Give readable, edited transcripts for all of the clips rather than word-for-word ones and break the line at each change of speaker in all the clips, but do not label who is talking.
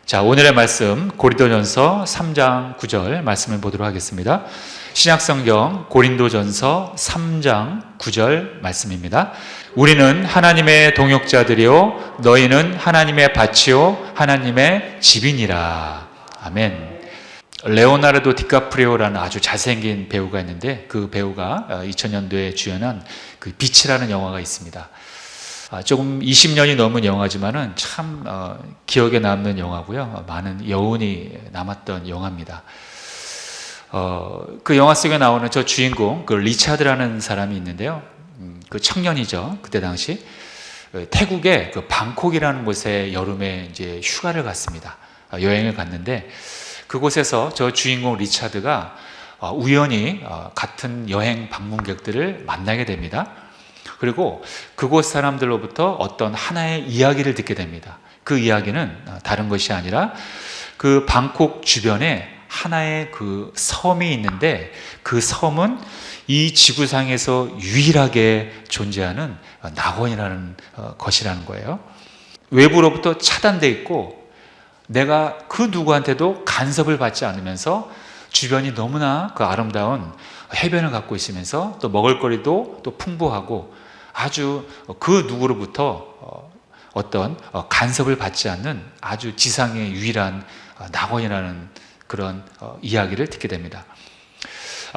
자, 오늘의 말씀 고린도전서 3장 9절 말씀을 보도록 하겠습니다. 신약성경 고린도전서 3장 9절 말씀입니다. 우리는 하나님의 동역자들이요 너희는 하나님의 밭이요 하나님의 집이니라. 아멘. 레오나르도 디카프리오라는 아주 잘생긴 배우가 있는데, 그 배우가 2000년도에 주연한 그 빛이라는 영화가 있습니다. 조금 20년이 넘은 영화지만은 참 기억에 남는 영화고요. 많은 여운이 남았던 영화입니다. 그 영화 속에 나오는 저 주인공, 그 리차드라는 사람이 있는데요. 그 청년이죠. 그때 당시 태국의 그 방콕이라는 곳에 여름에 이제 휴가를 갔습니다. 여행을 갔는데, 그곳에서 저 주인공 리차드가 우연히 같은 여행 방문객들을 만나게 됩니다. 그리고 그곳 사람들로부터 어떤 하나의 이야기를 듣게 됩니다. 그 이야기는 다른 것이 아니라 그 방콕 주변에 하나의 그 섬이 있는데, 그 섬은 이 지구상에서 유일하게 존재하는 낙원이라는 것이라는 거예요. 외부로부터 차단되어 있고 내가 그 누구한테도 간섭을 받지 않으면서 주변이 너무나 그 아름다운 해변을 갖고 있으면서 또 먹을거리도 또 풍부하고 아주 그 누구로부터 어떤 간섭을 받지 않는 아주 지상의 유일한 낙원이라는 그런 이야기를 듣게 됩니다.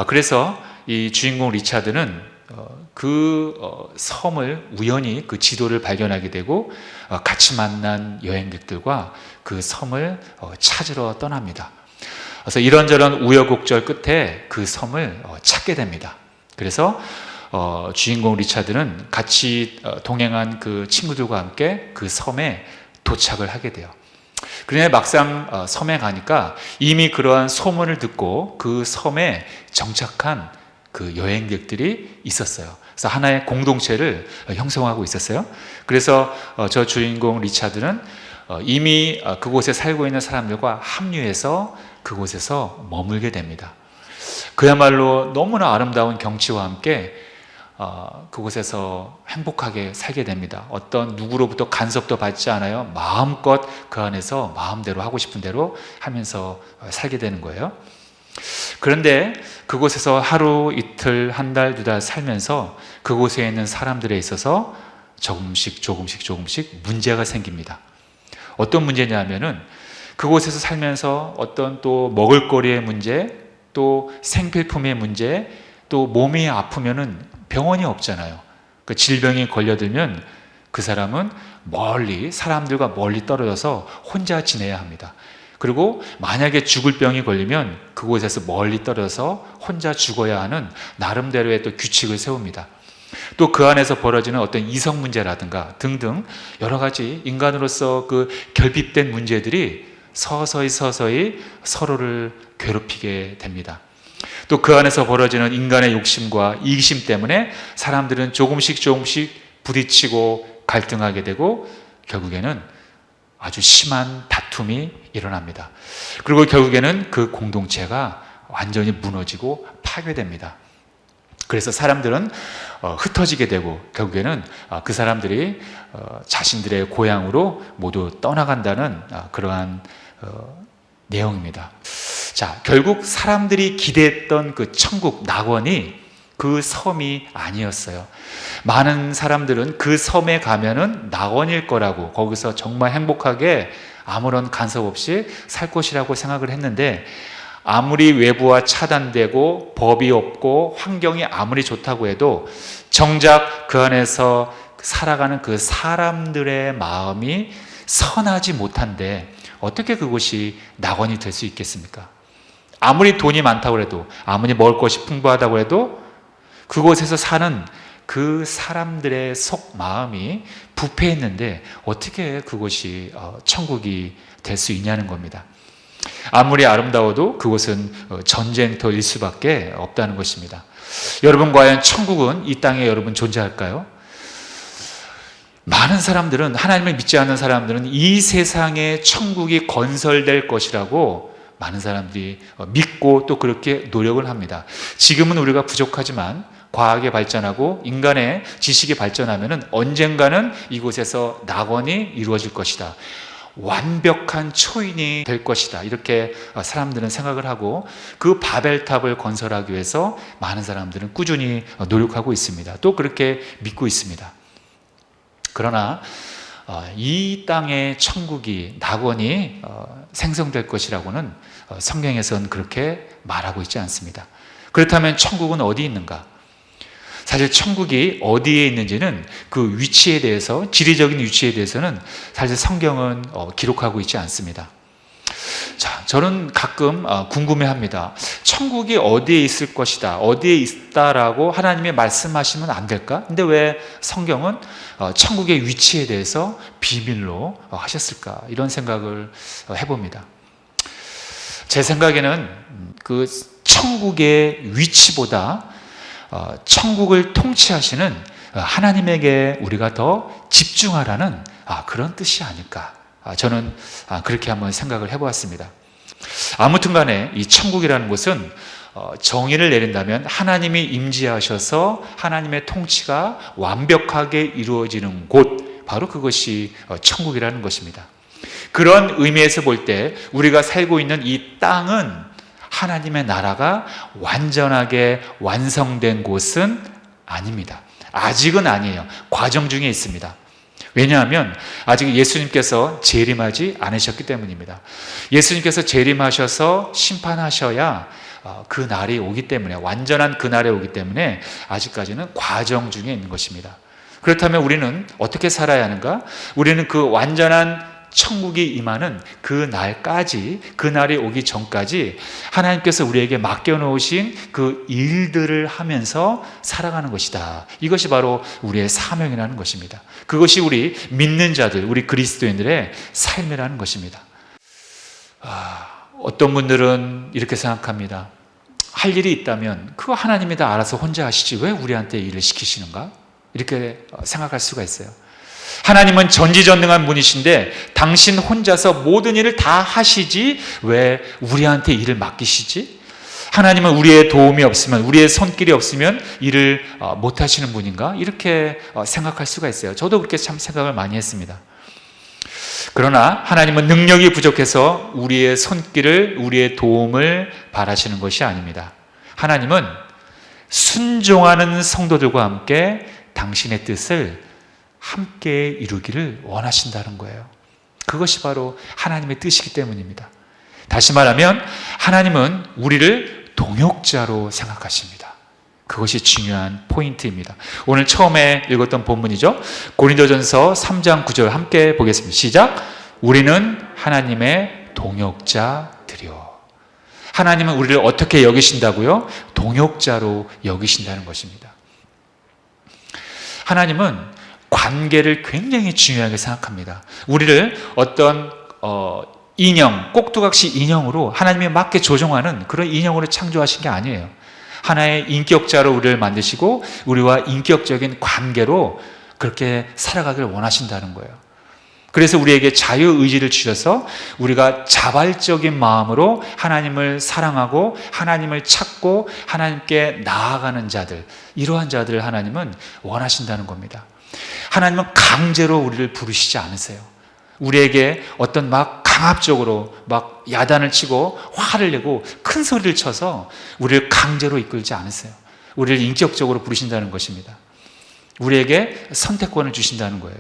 그래서 이 주인공 리차드는 그 섬을 우연히 그 지도를 발견하게 되고 같이 만난 여행객들과 그 섬을 찾으러 떠납니다. 그래서 이런저런 우여곡절 끝에 그 섬을 찾게 됩니다. 그래서 주인공 리차드는 같이 동행한 그 친구들과 함께 그 섬에 도착을 하게 돼요. 그런데 막상 섬에 가니까 이미 그러한 소문을 듣고 그 섬에 정착한 그 여행객들이 있었어요. 그래서 하나의 공동체를 형성하고 있었어요. 그래서 저 주인공 리차드는 이미 그곳에 살고 있는 사람들과 합류해서 그곳에서 머물게 됩니다. 그야말로 너무나 아름다운 경치와 함께 그곳에서 행복하게 살게 됩니다. 어떤 누구로부터 간섭도 받지 않아요. 마음껏 그 안에서 마음대로 하고 싶은 대로 하면서 살게 되는 거예요. 그런데 그곳에서 하루, 이틀, 한 달, 두 달 살면서 그곳에 있는 사람들에 있어서 조금씩 문제가 생깁니다. 어떤 문제냐면은 그곳에서 살면서 어떤 또 먹을거리의 문제, 또 생필품의 문제, 또 몸이 아프면은 병원이 없잖아요. 그 질병이 걸려들면 그 사람은 멀리, 사람들과 멀리 떨어져서 혼자 지내야 합니다. 그리고 만약에 죽을 병이 걸리면 그곳에서 멀리 떨어져서 혼자 죽어야 하는 나름대로의 또 규칙을 세웁니다. 또 그 안에서 벌어지는 어떤 이성 문제라든가 등등 여러 가지 인간으로서 그 결핍된 문제들이 서서히 서로를 괴롭히게 됩니다. 또 그 안에서 벌어지는 인간의 욕심과 이기심 때문에 사람들은 조금씩 부딪히고 갈등하게 되고 결국에는 아주 심한 다툼이 일어납니다. 그리고 결국에는 그 공동체가 완전히 무너지고 파괴됩니다. 그래서 사람들은 흩어지게 되고 결국에는 그 사람들이 자신들의 고향으로 모두 떠나간다는 그러한 내용입니다. 자, 결국 사람들이 기대했던 그 천국 낙원이 그 섬이 아니었어요. 많은 사람들은 그 섬에 가면은 낙원일 거라고, 거기서 정말 행복하게 아무런 간섭 없이 살 것이라고 생각을 했는데, 아무리 외부와 차단되고 법이 없고 환경이 아무리 좋다고 해도 정작 그 안에서 살아가는 그 사람들의 마음이 선하지 못한데 어떻게 그곳이 낙원이 될 수 있겠습니까? 아무리 돈이 많다고 해도, 아무리 먹을 것이 풍부하다고 해도 그곳에서 사는 그 사람들의 속 마음이 부패했는데 어떻게 그곳이 천국이 될 수 있냐는 겁니다. 아무리 아름다워도 그곳은 전쟁터일 수밖에 없다는 것입니다. 여러분, 과연 천국은 이 땅에 여러분 존재할까요? 많은 사람들은, 하나님을 믿지 않는 사람들은 이 세상에 천국이 건설될 것이라고 많은 사람들이 믿고 또 그렇게 노력을 합니다. 지금은 우리가 부족하지만 과학이 발전하고 인간의 지식이 발전하면 언젠가는 이곳에서 낙원이 이루어질 것이다. 완벽한 초인이 될 것이다. 이렇게 사람들은 생각을 하고 그 바벨탑을 건설하기 위해서 많은 사람들은 꾸준히 노력하고 있습니다. 또 그렇게 믿고 있습니다. 그러나 이 땅의 천국이 낙원이 생성될 것이라고는 성경에서는 그렇게 말하고 있지 않습니다. 그렇다면 천국은 어디 있는가? 사실 천국이 어디에 있는지는 그 위치에 대해서, 지리적인 위치에 대해서는 사실 성경은 기록하고 있지 않습니다. 자, 저는 가끔 궁금해합니다. 천국이 어디에 있을 것이다, 어디에 있다라고 하나님이 말씀하시면 안 될까? 근데 왜 성경은 천국의 위치에 대해서 비밀로 하셨을까? 이런 생각을 해봅니다. 제 생각에는 그 천국의 위치보다 천국을 통치하시는 하나님에게 우리가 더 집중하라는 그런 뜻이 아닐까. 저는 그렇게 한번 생각을 해보았습니다. 아무튼 간에 이 천국이라는 곳은 정의를 내린다면 하나님이 임재하셔서 하나님의 통치가 완벽하게 이루어지는 곳, 바로 그것이 천국이라는 것입니다. 그런 의미에서 볼 때 우리가 살고 있는 이 땅은 하나님의 나라가 완전하게 완성된 곳은 아닙니다. 아직은 아니에요. 과정 중에 있습니다. 왜냐하면 아직 예수님께서 재림하지 않으셨기 때문입니다. 예수님께서 재림하셔서 심판하셔야 그 날이 오기 때문에, 완전한 그 날이 오기 때문에 아직까지는 과정 중에 있는 것입니다. 그렇다면 우리는 어떻게 살아야 하는가? 우리는 그 완전한 천국이 임하는 그 날까지, 그 날이 오기 전까지 하나님께서 우리에게 맡겨놓으신 그 일들을 하면서 살아가는 것이다. 이것이 바로 우리의 사명이라는 것입니다. 그것이 우리 믿는 자들, 우리 그리스도인들의 삶이라는 것입니다. 어떤 분들은 이렇게 생각합니다. 할 일이 있다면 그거 하나님이 다 알아서 혼자 하시지 왜 우리한테 일을 시키시는가? 이렇게 생각할 수가 있어요. 하나님은 전지전능한 분이신데 당신 혼자서 모든 일을 다 하시지 왜 우리한테 일을 맡기시지? 하나님은 우리의 도움이 없으면, 우리의 손길이 없으면 일을 못 하시는 분인가? 이렇게 생각할 수가 있어요. 저도 그렇게 참 생각을 많이 했습니다. 그러나 하나님은 능력이 부족해서 우리의 손길을, 우리의 도움을 바라시는 것이 아닙니다. 하나님은 순종하는 성도들과 함께 당신의 뜻을 함께 이루기를 원하신다는 거예요. 그것이 바로 하나님의 뜻이기 때문입니다. 다시 말하면 하나님은 우리를 동역자로 생각하십니다. 그것이 중요한 포인트입니다. 오늘 처음에 읽었던 본문이죠. 고린도전서 3장 9절 함께 보겠습니다. 시작. 우리는 하나님의 동역자들이요. 하나님은 우리를 어떻게 여기신다고요? 동역자로 여기신다는 것입니다. 하나님은 관계를 굉장히 중요하게 생각합니다. 우리를 어떤 인형, 꼭두각시 인형으로 하나님이 맞게 조종하는 그런 인형으로 창조하신 게 아니에요. 하나의 인격자로 우리를 만드시고 우리와 인격적인 관계로 그렇게 살아가기를 원하신다는 거예요. 그래서 우리에게 자유의지를 주셔서 우리가 자발적인 마음으로 하나님을 사랑하고 하나님을 찾고 하나님께 나아가는 자들, 이러한 자들을 하나님은 원하신다는 겁니다. 하나님은 강제로 우리를 부르시지 않으세요. 우리에게 어떤 막 강압적으로 막 야단을 치고 화를 내고 큰 소리를 쳐서 우리를 강제로 이끌지 않으세요. 우리를 인격적으로 부르신다는 것입니다. 우리에게 선택권을 주신다는 거예요.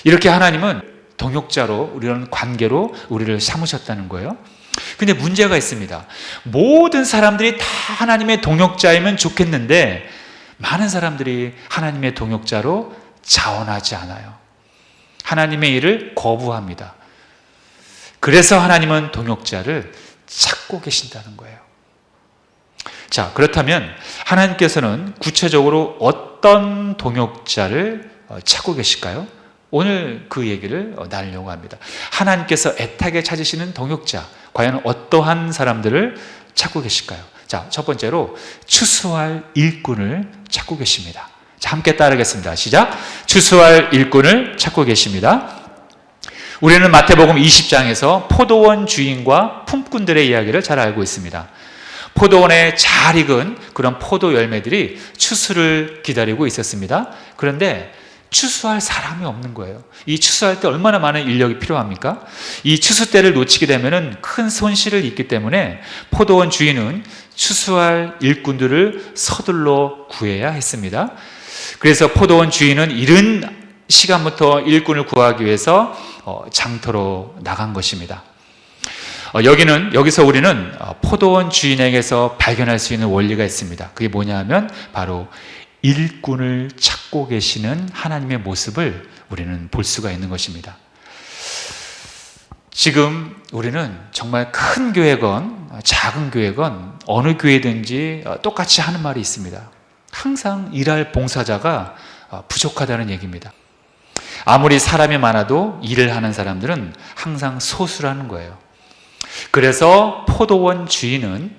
이렇게 하나님은 동역자로, 우리는 관계로 우리를 삼으셨다는 거예요. 근데 문제가 있습니다. 모든 사람들이 다 하나님의 동역자이면 좋겠는데 많은 사람들이 하나님의 동역자로 자원하지 않아요. 하나님의 일을 거부합니다. 그래서 하나님은 동역자를 찾고 계신다는 거예요. 자, 그렇다면 하나님께서는 구체적으로 어떤 동역자를 찾고 계실까요? 오늘 그 얘기를 나누려고 합니다. 하나님께서 애타게 찾으시는 동역자, 과연 어떠한 사람들을 찾고 계실까요? 자, 첫 번째로 추수할 일꾼을 찾고 계십니다. 자, 함께 따르겠습니다. 시작. 추수할 일꾼을 찾고 계십니다. 우리는 마태복음 20장에서 포도원 주인과 품꾼들의 이야기를 잘 알고 있습니다. 포도원에 잘 익은 그런 포도 열매들이 추수를 기다리고 있었습니다. 그런데 추수할 사람이 없는 거예요. 이 추수할 때 얼마나 많은 인력이 필요합니까? 이 추수 때를 놓치게 되면 큰 손실을 입기 때문에 포도원 주인은 추수할 일꾼들을 서둘러 구해야 했습니다. 그래서 포도원 주인은 이른 시간부터 일꾼을 구하기 위해서 장터로 나간 것입니다. 여기서 우리는 포도원 주인에게서 발견할 수 있는 원리가 있습니다. 그게 뭐냐 하면 바로 일꾼을 찾고 계시는 하나님의 모습을 우리는 볼 수가 있는 것입니다. 지금 우리는 정말 큰 교회건 작은 교회건 어느 교회든지 똑같이 하는 말이 있습니다. 항상 일할 봉사자가 부족하다는 얘기입니다. 아무리 사람이 많아도 일을 하는 사람들은 항상 소수라는 거예요. 그래서 포도원 주인은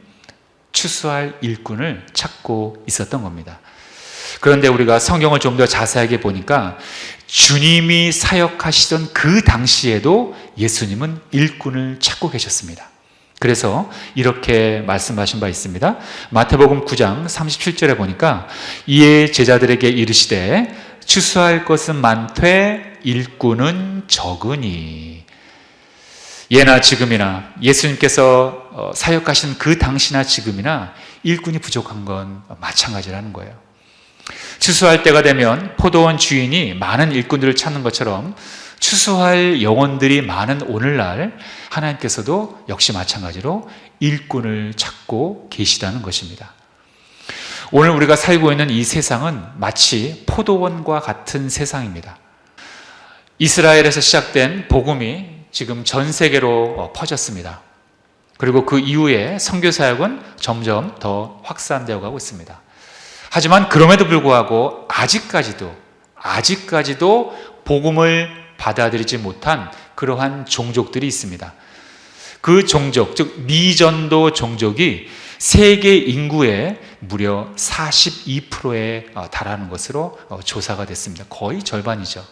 추수할 일꾼을 찾고 있었던 겁니다. 그런데 우리가 성경을 좀 더 자세하게 보니까 주님이 사역하시던 그 당시에도 예수님은 일꾼을 찾고 계셨습니다. 그래서 이렇게 말씀하신 바 있습니다. 마태복음 9장 37절에 보니까 이에 제자들에게 이르시되 추수할 것은 많되 일꾼은 적으니. 예나 지금이나 예수님께서 사역하신 그 당시나 지금이나 일꾼이 부족한 건 마찬가지라는 거예요. 추수할 때가 되면 포도원 주인이 많은 일꾼들을 찾는 것처럼 추수할 영혼들이 많은 오늘날 하나님께서도 역시 마찬가지로 일꾼을 찾고 계시다는 것입니다. 오늘 우리가 살고 있는 이 세상은 마치 포도원과 같은 세상입니다. 이스라엘에서 시작된 복음이 지금 전 세계로 퍼졌습니다. 그리고 그 이후에 선교 사역은 점점 더 확산되어 가고 있습니다. 하지만 그럼에도 불구하고 아직까지도 복음을 받아들이지 못한 그러한 종족들이 있습니다. 그 종족, 즉 미전도 종족이 세계 인구의 무려 42%에 달하는 것으로 조사가 됐습니다. 거의 절반이죠.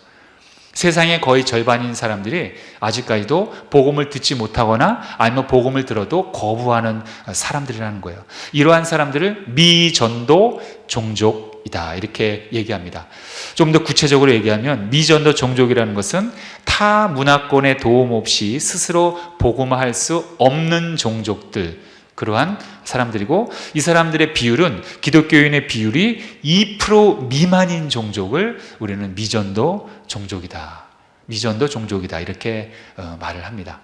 세상의 거의 절반인 사람들이 아직까지도 복음을 듣지 못하거나 아니면 복음을 들어도 거부하는 사람들이라는 거예요. 이러한 사람들을 미전도 종족이다 이렇게 얘기합니다. 좀 더 구체적으로 얘기하면 미전도 종족이라는 것은 타 문화권의 도움 없이 스스로 복음화할 수 없는 종족들, 그러한 사람들이고, 이 사람들의 비율은 기독교인의 비율이 2% 미만인 종족을 우리는 미전도 종족이다 이렇게 말을 합니다.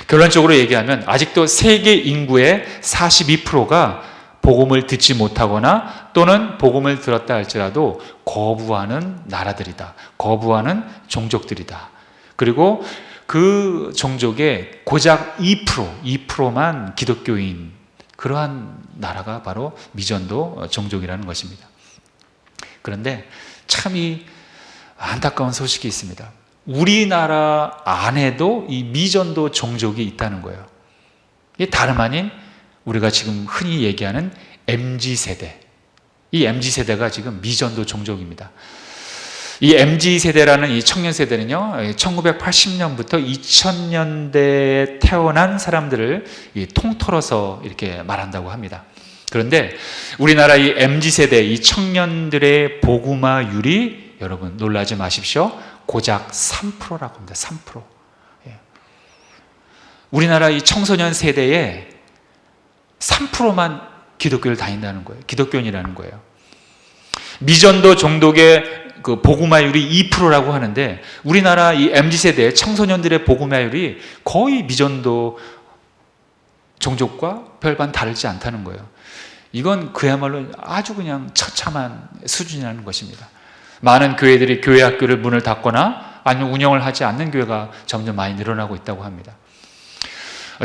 결론적으로 얘기하면 아직도 세계 인구의 42%가 복음을 듣지 못하거나 또는 복음을 들었다 할지라도 거부하는 나라들이다, 거부하는 종족들이다. 그리고 그 종족의 고작 2%만 기독교인, 그러한 나라가 바로 미전도 종족이라는 것입니다. 그런데 참 이 안타까운 소식이 있습니다. 우리나라 안에도 이 미전도 종족이 있다는 거예요. 이게 다름 아닌 우리가 지금 흔히 얘기하는 MZ세대, 이 MZ세대가 지금 미전도 종족입니다. 이 MZ세대라는 이 청년세대는요, 1980년부터 2000년대에 태어난 사람들을 통틀어서 이렇게 말한다고 합니다. 그런데 우리나라 이 MZ세대, 이 청년들의 복음화율이 여러분 놀라지 마십시오. 고작 3%라고 합니다. 3%. 우리나라 이 청소년 세대의 3%만 기독교를 다닌다는 거예요. 기독교인이라는 거예요. 미전도 종족의 그 복음화율이 2%라고 하는데 우리나라 이 MZ세대 청소년들의 복음화율이 거의 미전도 종족과 별반 다르지 않다는 거예요. 이건 그야말로 아주 그냥 처참한 수준이라는 것입니다. 많은 교회들이 교회 학교를 문을 닫거나 아니면 운영을 하지 않는 교회가 점점 많이 늘어나고 있다고 합니다.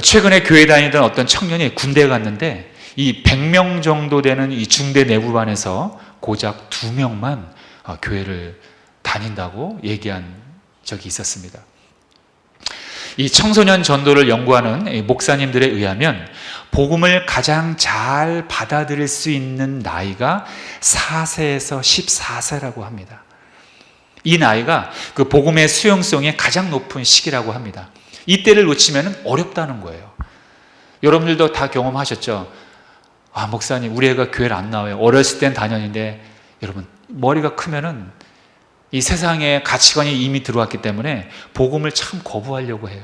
최근에 교회 다니던 어떤 청년이 군대에 갔는데 이 100명 정도 되는 이 중대 내부반에서 고작 2명만 교회를 다닌다고 얘기한 적이 있었습니다. 이 청소년 전도를 연구하는 목사님들에 의하면 복음을 가장 잘 받아들일 수 있는 나이가 4세에서 14세라고 합니다. 이 나이가 그 복음의 수용성이 가장 높은 시기라고 합니다. 이때를 놓치면 어렵다는 거예요. 여러분들도 다 경험하셨죠? 아, 목사님, 우리 애가 교회를 안 나와요. 어렸을 땐 다녔는데, 여러분, 머리가 크면은 이 세상의 가치관이 이미 들어왔기 때문에 복음을 참 거부하려고 해요.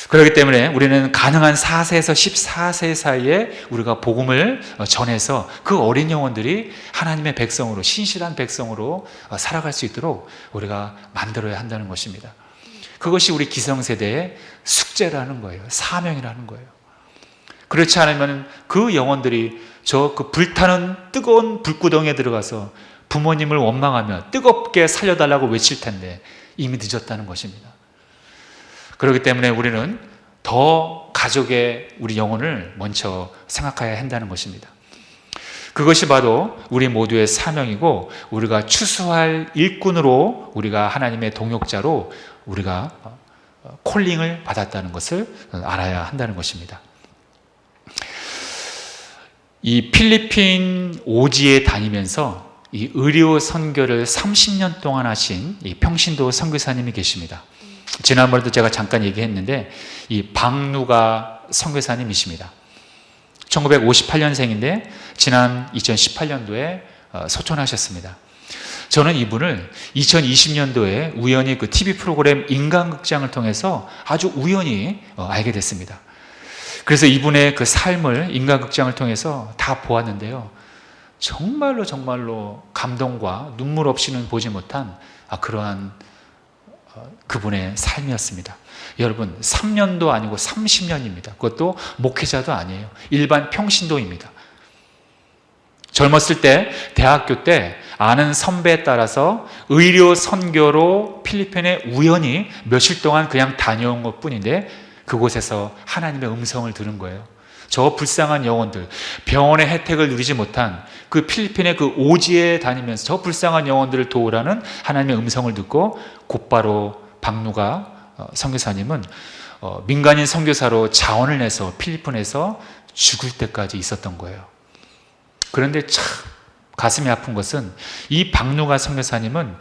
그렇기 때문에 우리는 가능한 4세에서 14세 사이에 우리가 복음을 전해서 그 어린 영혼들이 하나님의 백성으로, 신실한 백성으로 살아갈 수 있도록 우리가 만들어야 한다는 것입니다. 그것이 우리 기성세대의 숙제라는 거예요. 사명이라는 거예요. 그렇지 않으면 그 영혼들이 저 그 불타는 뜨거운 불구덩이에 들어가서 부모님을 원망하며 뜨겁게 살려달라고 외칠 텐데 이미 늦었다는 것입니다. 그렇기 때문에 우리는 더 가족의 우리 영혼을 먼저 생각해야 한다는 것입니다. 그것이 바로 우리 모두의 사명이고 우리가 추수할 일꾼으로 우리가 하나님의 동역자로 우리가 콜링을 받았다는 것을 알아야 한다는 것입니다. 이 필리핀 오지에 다니면서 이 의료 선교를 30년 동안 하신 이 평신도 선교사님이 계십니다. 지난번에도 제가 잠깐 얘기했는데 이 박누가 선교사님이십니다. 1958년생인데 지난 2018년도에 소천하셨습니다. 저는 이분을 2020년도에 우연히 그 TV 프로그램 인간극장을 통해서 아주 우연히 알게 됐습니다. 그래서 이분의 그 삶을 인간극장을 통해서 다 보았는데요. 정말로 감동과 눈물 없이는 보지 못한 그러한 그분의 삶이었습니다. 여러분 3년도 아니고 30년입니다. 그것도 목회자도 아니에요. 일반 평신도입니다. 젊었을 때 대학교 때 아는 선배에 따라서 의료 선교로 필리핀에 우연히 며칠 동안 그냥 다녀온 것 뿐인데 그곳에서 하나님의 음성을 들은 거예요. 저 불쌍한 영혼들, 병원의 혜택을 누리지 못한 그 필리핀의 그 오지에 다니면서 저 불쌍한 영혼들을 도우라는 하나님의 음성을 듣고 곧바로 박누가 선교사님은 민간인 선교사로 자원을 내서 필리핀에서 죽을 때까지 있었던 거예요. 그런데 참 가슴이 아픈 것은 이 박누가 선교사님은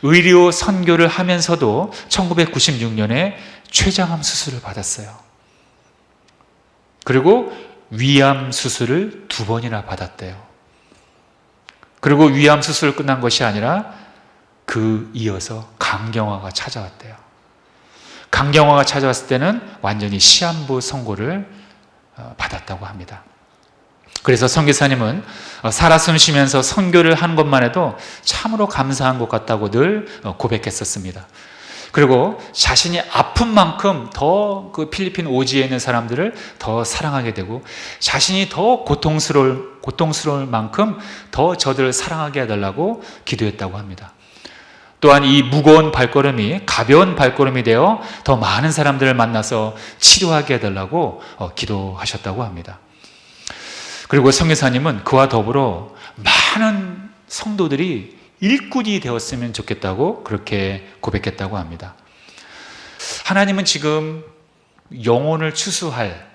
의료 선교를 하면서도 1996년에 췌장암 수술을 받았어요. 그리고 위암 수술을 2번이나 받았대요. 그리고 위암 수술 끝난 것이 아니라 그 이어서 강경화가 찾아왔대요. 강경화가 찾아왔을 때는 완전히 시한부 선고를 받았다고 합니다. 그래서 선교사님은 살아 숨쉬면서 선교를 하는 것만 해도 참으로 감사한 것 같다고 늘 고백했었습니다. 그리고 자신이 아픈 만큼 더 그 필리핀 오지에 있는 사람들을 더 사랑하게 되고 자신이 더 고통스러울 만큼 더 저들을 사랑하게 해달라고 기도했다고 합니다. 또한 이 무거운 발걸음이 가벼운 발걸음이 되어 더 많은 사람들을 만나서 치료하게 해달라고 기도하셨다고 합니다. 그리고 선교사님은 그와 더불어 많은 성도들이 일꾼이 되었으면 좋겠다고 그렇게 고백했다고 합니다. 하나님은 지금 영혼을 추수할,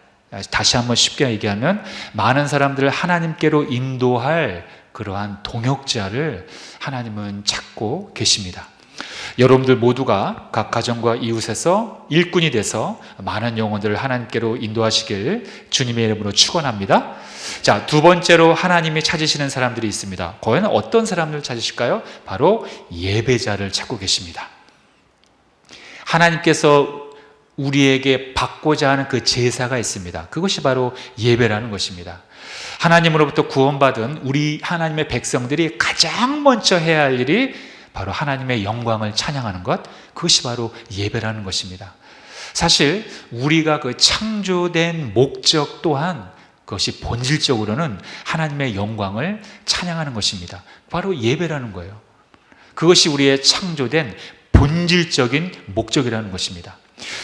다시 한번 쉽게 얘기하면 많은 사람들을 하나님께로 인도할 그러한 동역자를 하나님은 찾고 계십니다. 여러분들 모두가 각 가정과 이웃에서 일꾼이 돼서 많은 영혼들을 하나님께로 인도하시길 주님의 이름으로 축원합니다. 자, 두 번째로 하나님이 찾으시는 사람들이 있습니다. 과연 어떤 사람들을 찾으실까요? 바로 예배자를 찾고 계십니다. 하나님께서 우리에게 받고자 하는 그 제사가 있습니다. 그것이 바로 예배라는 것입니다. 하나님으로부터 구원받은 우리 하나님의 백성들이 가장 먼저 해야 할 일이 바로 하나님의 영광을 찬양하는 것, 그것이 바로 예배라는 것입니다. 사실 우리가 그 창조된 목적 또한 그것이 본질적으로는 하나님의 영광을 찬양하는 것입니다. 바로 예배라는 거예요. 그것이 우리의 창조된 본질적인 목적이라는 것입니다.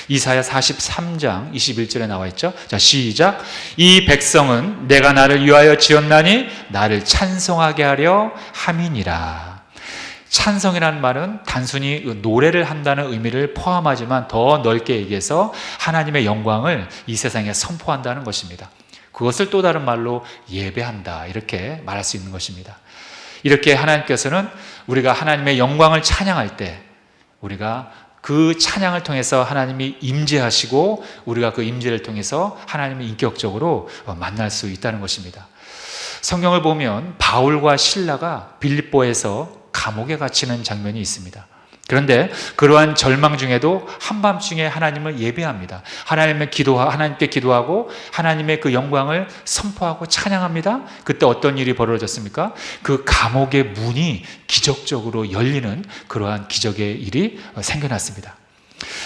이사야 43장 21절에 나와 있죠. 자, 시작. 이 백성은 내가 나를 위하여 지었나니 나를 찬송하게 하려 함이니라. 찬송이라는 말은 단순히 노래를 한다는 의미를 포함하지만 더 넓게 얘기해서 하나님의 영광을 이 세상에 선포한다는 것입니다. 그것을 또 다른 말로 예배한다, 이렇게 말할 수 있는 것입니다. 이렇게 하나님께서는 우리가 하나님의 영광을 찬양할 때 우리가 그 찬양을 통해서 하나님이 임재하시고 우리가 그 임재를 통해서 하나님을 인격적으로 만날 수 있다는 것입니다. 성경을 보면 바울과 실라가 빌립보에서 감옥에 갇히는 장면이 있습니다. 그런데 그러한 절망 중에도 한밤중에 하나님을 예배합니다. 하나님께 기도하고 하나님의 그 영광을 선포하고 찬양합니다. 그때 어떤 일이 벌어졌습니까? 그 감옥의 문이 기적적으로 열리는 그러한 기적의 일이 생겨났습니다.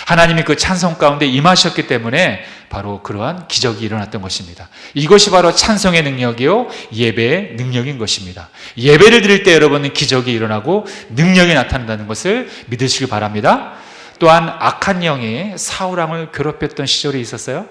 하나님이 그 찬송 가운데 임하셨기 때문에 바로 그러한 기적이 일어났던 것입니다. 이것이 바로 찬송의 능력이요 예배의 능력인 것입니다. 예배를 드릴 때 여러분은 기적이 일어나고 능력이 나타난다는 것을 믿으시기 바랍니다. 또한 악한 영이 사울왕을 괴롭혔던 시절이 있었어요.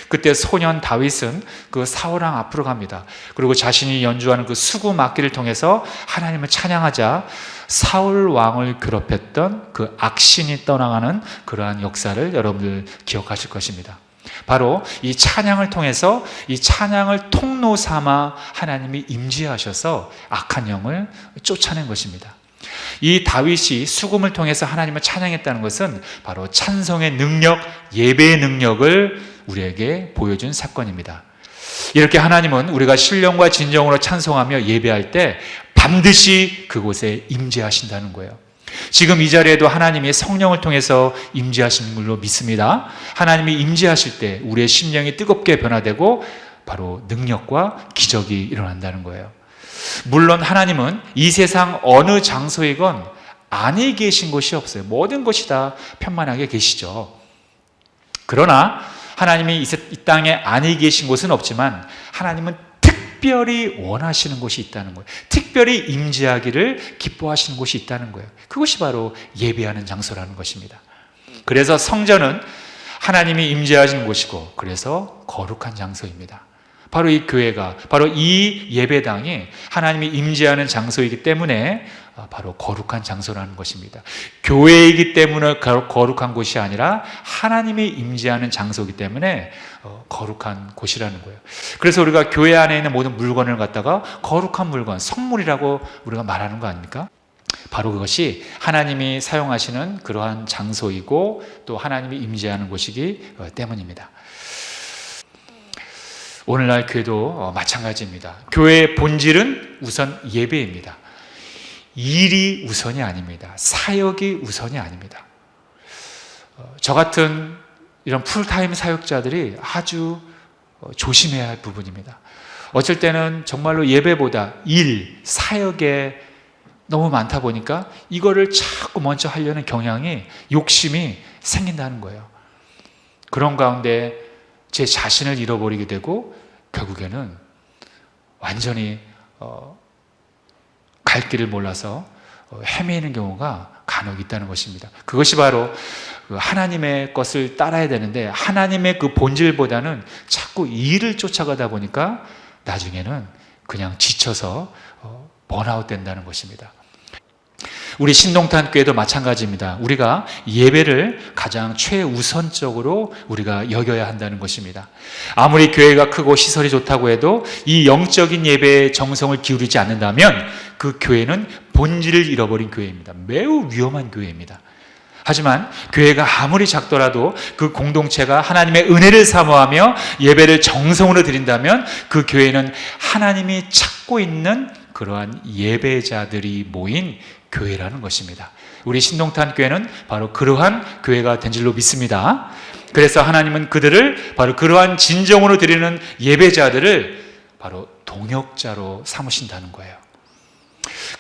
그때 소년 다윗은 그 사울왕 앞으로 갑니다. 그리고 자신이 연주하는 그 수구 막기를 통해서 하나님을 찬양하자 사울 왕을 괴롭혔던 그 악신이 떠나가는 그러한 역사를 여러분들 기억하실 것입니다. 바로 이 찬양을 통해서 이 찬양을 통로 삼아 하나님이 임재하셔서 악한 영을 쫓아낸 것입니다. 이 다윗이 수금을 통해서 하나님을 찬양했다는 것은 바로 찬송의 능력, 예배의 능력을 우리에게 보여준 사건입니다. 이렇게 하나님은 우리가 신령과 진정으로 찬송하며 예배할 때 반드시 그곳에 임재하신다는 거예요. 지금 이 자리에도 하나님이 성령을 통해서 임재하시는 걸로 믿습니다. 하나님이 임재하실 때 우리의 심령이 뜨겁게 변화되고 바로 능력과 기적이 일어난다는 거예요. 물론 하나님은 이 세상 어느 장소이건 안에 계신 곳이 없어요. 모든 것이 다 편만하게 계시죠. 그러나 하나님이 이 땅에 안에 계신 곳은 없지만 하나님은 특별히 원하시는 곳이 있다는 거예요. 특별히 임재하기를 기뻐하시는 곳이 있다는 거예요. 그것이 바로 예배하는 장소라는 것입니다. 그래서 성전은 하나님이 임재하시는 곳이고 그래서 거룩한 장소입니다. 바로 이 교회가, 바로 이 예배당이 하나님이 임재하는 장소이기 때문에 바로 거룩한 장소라는 것입니다. 교회이기 때문에 거룩한 곳이 아니라 하나님이 임재하는 장소이기 때문에 거룩한 곳이라는 거예요. 그래서 우리가 교회 안에 있는 모든 물건을 갖다가 거룩한 물건, 성물이라고 우리가 말하는 거 아닙니까? 바로 그것이 하나님이 사용하시는 그러한 장소이고 또 하나님이 임재하는 곳이기 때문입니다. 오늘날 교회도 마찬가지입니다. 교회의 본질은 우선 예배입니다. 일이 우선이 아닙니다. 사역이 우선이 아닙니다. 저 같은 이런 풀타임 사역자들이 아주 조심해야 할 부분입니다. 어쩔 때는 정말로 예배보다 일, 사역에 너무 많다 보니까 이거를 자꾸 먼저 하려는 경향이, 욕심이 생긴다는 거예요. 그런 가운데 제 자신을 잃어버리게 되고 결국에는 완전히 갈 길을 몰라서 헤매이는 경우가 간혹 있다는 것입니다. 그것이 바로 하나님의 것을 따라야 되는데 하나님의 그 본질보다는 자꾸 일을 쫓아가다 보니까 나중에는 그냥 지쳐서 번아웃 된다는 것입니다. 우리 신동탄 교회도 마찬가지입니다. 우리가 예배를 가장 최우선적으로 우리가 여겨야 한다는 것입니다. 아무리 교회가 크고 시설이 좋다고 해도 이 영적인 예배에 정성을 기울이지 않는다면 그 교회는 본질을 잃어버린 교회입니다. 매우 위험한 교회입니다. 하지만 교회가 아무리 작더라도 그 공동체가 하나님의 은혜를 사모하며 예배를 정성으로 드린다면 그 교회는 하나님이 찾고 있는 그러한 예배자들이 모인 교회라는 것입니다. 우리 신동탄 교회는 바로 그러한 교회가 된 줄로 믿습니다. 그래서 하나님은 그들을 바로 그러한 진정으로 드리는 예배자들을 바로 동역자로 삼으신다는 거예요.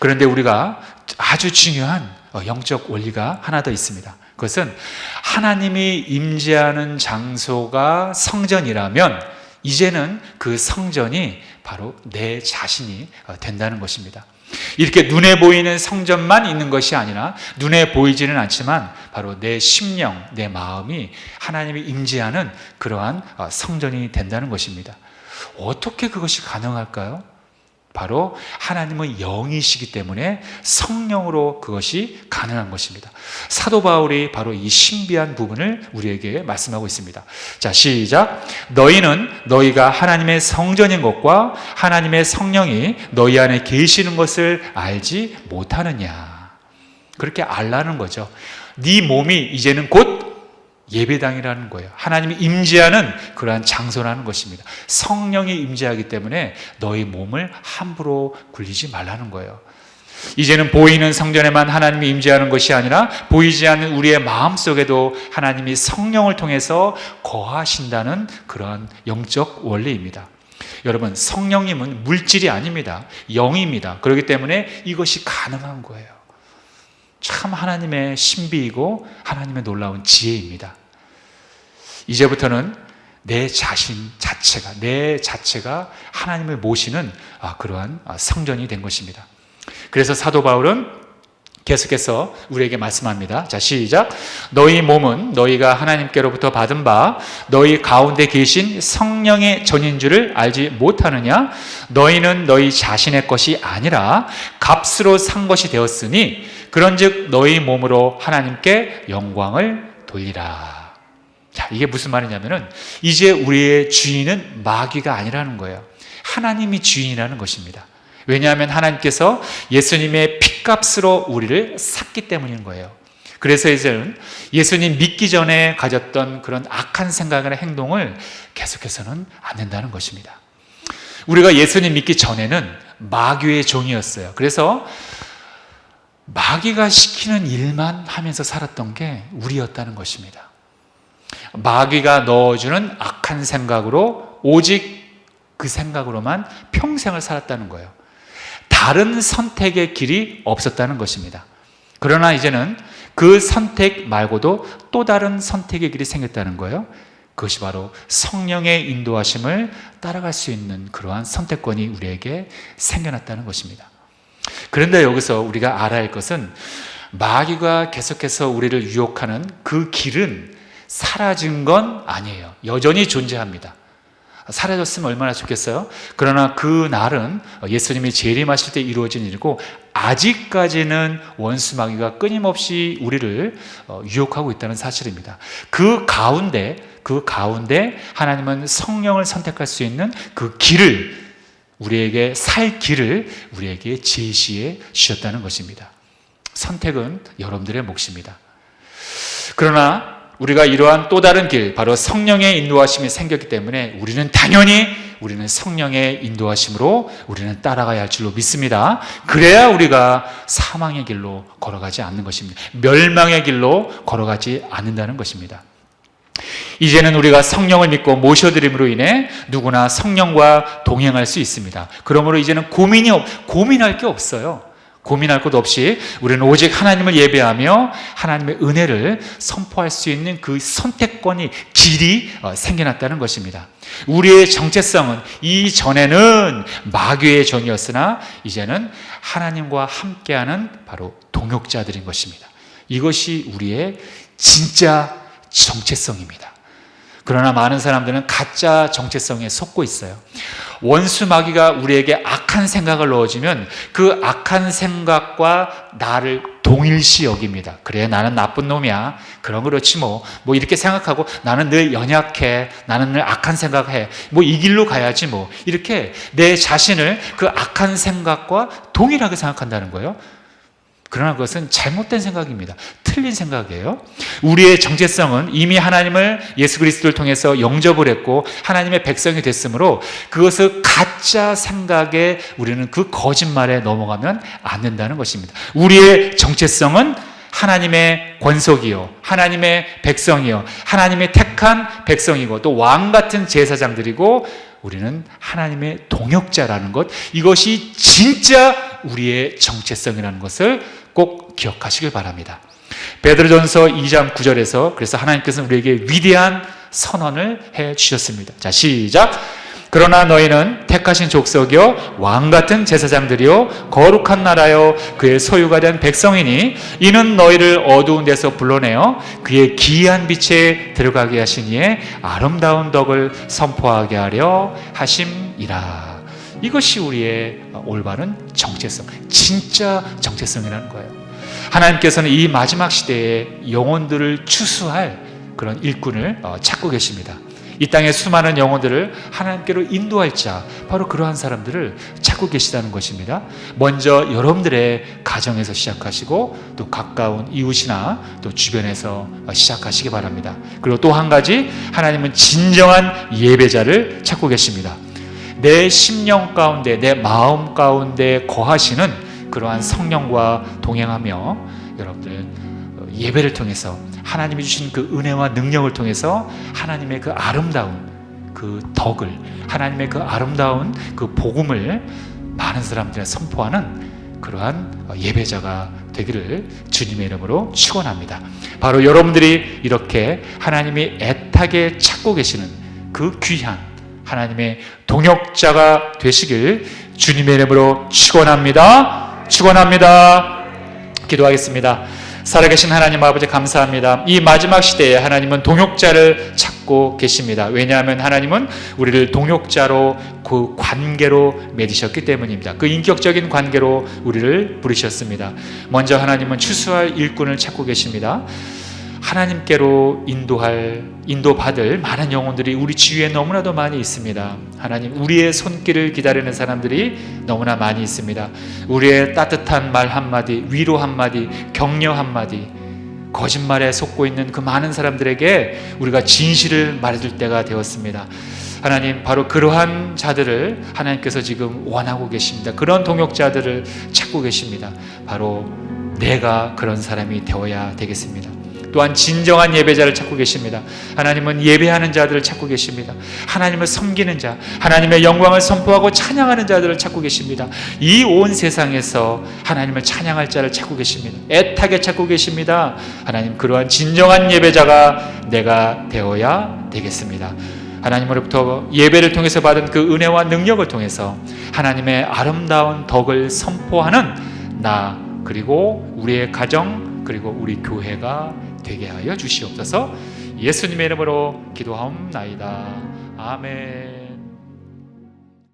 그런데 우리가 아주 중요한 영적 원리가 하나 더 있습니다. 그것은 하나님이 임재하는 장소가 성전이라면 이제는 그 성전이 바로 내 자신이 된다는 것입니다. 이렇게 눈에 보이는 성전만 있는 것이 아니라 눈에 보이지는 않지만 바로 내 심령, 내 마음이 하나님이 임재하는 그러한 성전이 된다는 것입니다. 어떻게 그것이 가능할까요? 바로 하나님은 영이시기 때문에 성령으로 그것이 가능한 것입니다. 사도 바울이 바로 이 신비한 부분을 우리에게 말씀하고 있습니다. 자, 시작. 너희는 너희가 하나님의 성전인 것과 하나님의 성령이 너희 안에 계시는 것을 알지 못하느냐. 그렇게 알라는 거죠. 네 몸이 이제는 곧 예배당이라는 거예요. 하나님이 임재하는 그러한 장소라는 것입니다. 성령이 임재하기 때문에 너희 몸을 함부로 굴리지 말라는 거예요. 이제는 보이는 성전에만 하나님이 임재하는 것이 아니라 보이지 않는 우리의 마음속에도 하나님이 성령을 통해서 거하신다는 그러한 영적 원리입니다. 여러분, 성령님은 물질이 아닙니다. 영입니다. 그렇기 때문에 이것이 가능한 거예요. 참 하나님의 신비이고 하나님의 놀라운 지혜입니다. 이제부터는 내 자체가 하나님을 모시는 그러한 성전이 된 것입니다. 그래서 사도 바울은 계속해서 우리에게 말씀합니다. 자, 시작. 너희 몸은 너희가 하나님께로부터 받은 바 너희 가운데 계신 성령의 전인 줄을 알지 못하느냐? 너희는 너희 자신의 것이 아니라 값으로 산 것이 되었으니 그런즉 너희 몸으로 하나님께 영광을 돌리라. 자, 이게 무슨 말이냐면은 이제 우리의 주인은 마귀가 아니라는 거예요. 하나님이 주인이라는 것입니다. 왜냐하면 하나님께서 예수님의 피값으로 우리를 샀기 때문인 거예요. 그래서 이제는 예수님 믿기 전에 가졌던 그런 악한 생각이나 행동을 계속해서는 안 된다는 것입니다. 우리가 예수님 믿기 전에는 마귀의 종이었어요. 그래서 마귀가 시키는 일만 하면서 살았던 게 우리였다는 것입니다. 마귀가 넣어주는 악한 생각으로 오직 그 생각으로만 평생을 살았다는 거예요. 다른 선택의 길이 없었다는 것입니다. 그러나 이제는 그 선택 말고도 또 다른 선택의 길이 생겼다는 거예요. 그것이 바로 성령의 인도하심을 따라갈 수 있는 그러한 선택권이 우리에게 생겨났다는 것입니다. 그런데 여기서 우리가 알아야 할 것은 마귀가 계속해서 우리를 유혹하는 그 길은 사라진 건 아니에요. 여전히 존재합니다. 사라졌으면 얼마나 좋겠어요? 그러나 그 날은 예수님이 재림하실 때 이루어진 일이고 아직까지는 원수 마귀가 끊임없이 우리를 유혹하고 있다는 사실입니다. 그 가운데 하나님은 성령을 선택할 수 있는 그 길을 우리에게 살 길을 우리에게 제시해 주셨다는 것입니다. 선택은 여러분들의 몫입니다. 그러나 우리가 이러한 또 다른 길, 바로 성령의 인도하심이 생겼기 때문에 우리는 성령의 인도하심으로 우리는 따라가야 할 줄로 믿습니다. 그래야 우리가 사망의 길로 걸어가지 않는 것입니다. 멸망의 길로 걸어가지 않는다는 것입니다. 이제는 우리가 성령을 믿고 모셔드림으로 인해 누구나 성령과 동행할 수 있습니다. 그러므로 이제는 고민할 게 없어요. 고민할 것 없이 우리는 오직 하나님을 예배하며 하나님의 은혜를 선포할 수 있는 그 선택권이 길이 생겨났다는 것입니다. 우리의 정체성은 이전에는 마귀의 종이었으나 이제는 하나님과 함께하는 바로 동역자들인 것입니다. 이것이 우리의 진짜 정체성입니다. 그러나 많은 사람들은 가짜 정체성에 속고 있어요. 원수 마귀가 우리에게 악한 생각을 넣어주면 그 악한 생각과 나를 동일시 여깁니다. 그래, 나는 나쁜 놈이야. 그럼 그렇지 뭐 이렇게 생각하고 나는 늘 연약해. 나는 늘 악한 생각해. 이 길로 가야지 뭐. 이렇게 내 자신을 그 악한 생각과 동일하게 생각한다는 거예요. 그러나 그것은 잘못된 생각입니다. 틀린 생각이에요. 우리의 정체성은 이미 하나님을 예수 그리스도를 통해서 영접을 했고 하나님의 백성이 됐으므로 그것을 가짜 생각에 우리는 그 거짓말에 넘어가면 안 된다는 것입니다. 우리의 정체성은 하나님의 권속이요, 하나님의 백성이요, 하나님의 택한 백성이고 또 왕같은 제사장들이고 우리는 하나님의 동역자라는 것, 이것이 진짜 우리의 정체성이라는 것을 꼭 기억하시길 바랍니다. 베드로전서 2장 9절에서 그래서 하나님께서는 우리에게 위대한 선언을 해 주셨습니다. 자, 시작. 그러나 너희는 택하신 족속이요 왕같은 제사장들이요 거룩한 나라요 그의 소유가 된 백성이니 이는 너희를 어두운 데서 불러내어 그의 기이한 빛에 들어가게 하신 이의 아름다운 덕을 선포하게 하려 하심이라. 이것이 우리의 올바른 정체성, 진짜 정체성이라는 거예요. 하나님께서는 이 마지막 시대에 영혼들을 추수할 그런 일꾼을 찾고 계십니다. 이 땅의 수많은 영혼들을 하나님께로 인도할 자, 바로 그러한 사람들을 찾고 계시다는 것입니다. 먼저 여러분들의 가정에서 시작하시고 또 가까운 이웃이나 또 주변에서 시작하시기 바랍니다. 그리고 또 한 가지, 하나님은 진정한 예배자를 찾고 계십니다. 내 심령 가운데, 내 마음 가운데 거하시는 그러한 성령과 동행하며 여러분들 예배를 통해서 하나님이 주신 그 은혜와 능력을 통해서 하나님의 그 아름다운 그 덕을, 하나님의 그 아름다운 그 복음을 많은 사람들에 선포하는 그러한 예배자가 되기를 주님의 이름으로 축원합니다. 바로 여러분들이 이렇게 하나님이 애타게 찾고 계시는 그 귀한 하나님의 동역자가 되시길 주님의 이름으로 축원합니다. 축원합니다. 기도하겠습니다. 살아계신 하나님 아버지 감사합니다. 이 마지막 시대에 하나님은 동역자를 찾고 계십니다. 왜냐하면 하나님은 우리를 동역자로 그 관계로 맺으셨기 때문입니다. 그 인격적인 관계로 우리를 부르셨습니다. 먼저 하나님은 추수할 일꾼을 찾고 계십니다. 하나님께로 인도받을 많은 영혼들이 우리 주위에 너무나도 많이 있습니다. 하나님, 우리의 손길을 기다리는 사람들이 너무나 많이 있습니다. 우리의 따뜻한 말 한마디, 위로 한마디, 격려 한마디, 거짓말에 속고 있는 그 많은 사람들에게 우리가 진실을 말해줄 때가 되었습니다. 하나님, 바로 그러한 자들을 하나님께서 지금 원하고 계십니다. 그런 동역자들을 찾고 계십니다. 바로 내가 그런 사람이 되어야 되겠습니다. 또한 진정한 예배자를 찾고 계십니다. 하나님은 예배하는 자들을 찾고 계십니다. 하나님을 섬기는 자, 하나님의 영광을 선포하고 찬양하는 자들을 찾고 계십니다. 이 온 세상에서 하나님을 찬양할 자를 찾고 계십니다. 애타게 찾고 계십니다. 하나님, 그러한 진정한 예배자가 내가 되어야 되겠습니다. 하나님으로부터 예배를 통해서 받은 그 은혜와 능력을 통해서 하나님의 아름다운 덕을 선포하는 나, 그리고 우리의 가정, 그리고 우리 교회가 되게 하여 주시옵소서. 예수님의 이름으로 기도하옵나이다. 아멘.